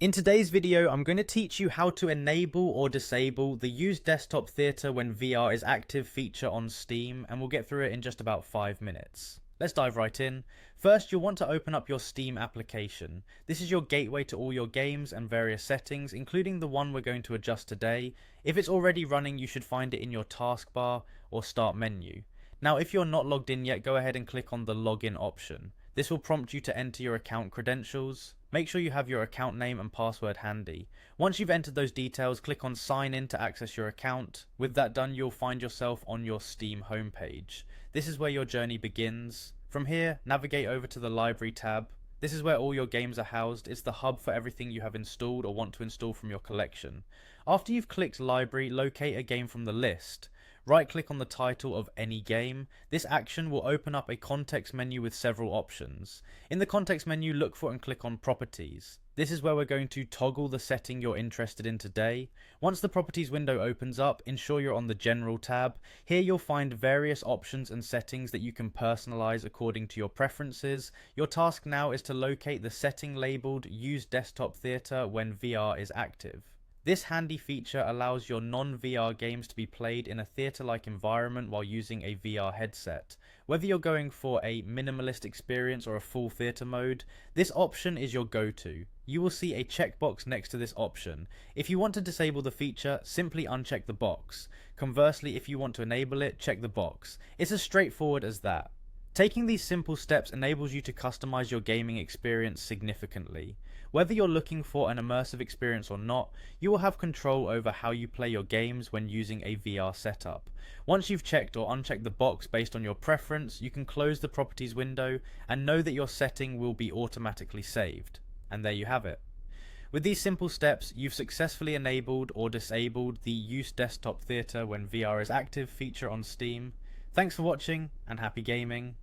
In today's video, I'm going to teach you how to enable or disable the Use Desktop Theater when VR is active feature on Steam, and we'll get through it in just about 5 minutes. Let's dive right in. First, you'll want to open up your Steam application. This is your gateway to all your games and various settings, including the one we're going to adjust today. If it's already running, you should find it in your taskbar or start menu. Now, if you're not logged in yet, go ahead and click on the login option. This will prompt you to enter your account credentials. Make sure you have your account name and password handy. Once you've entered those details, click on sign in to access your account. With that done, you'll find yourself on your Steam homepage. This is where your journey begins. From here, navigate over to the library tab. This is where all your games are housed. It's the hub for everything you have installed or want to install from your collection. After you've clicked library, locate a game from the list. Right click on the title of any game. This action will open up a context menu with several options. In the context menu, look for and click on properties. This is where we're going to toggle the setting you're interested in today. Once the properties window opens up, ensure you're on the general tab. Here you'll find various options and settings that you can personalize according to your preferences. Your task now is to locate the setting labeled Use Desktop Theater when VR is active. This handy feature allows your non-VR games to be played in a theatre-like environment while using a VR headset. Whether you're going for a minimalist experience or a full theatre mode, this option is your go-to. You will see a checkbox next to this option. If you want to disable the feature, simply uncheck the box. Conversely, if you want to enable it, check the box. It's as straightforward as that. Taking these simple steps enables you to customize your gaming experience significantly. Whether you're looking for an immersive experience or not, you will have control over how you play your games when using a VR setup. Once you've checked or unchecked the box based on your preference, you can close the properties window and know that your setting will be automatically saved. And there you have it. With these simple steps, you've successfully enabled or disabled the Use Desktop Theater when VR is active feature on Steam. Thanks for watching and happy gaming.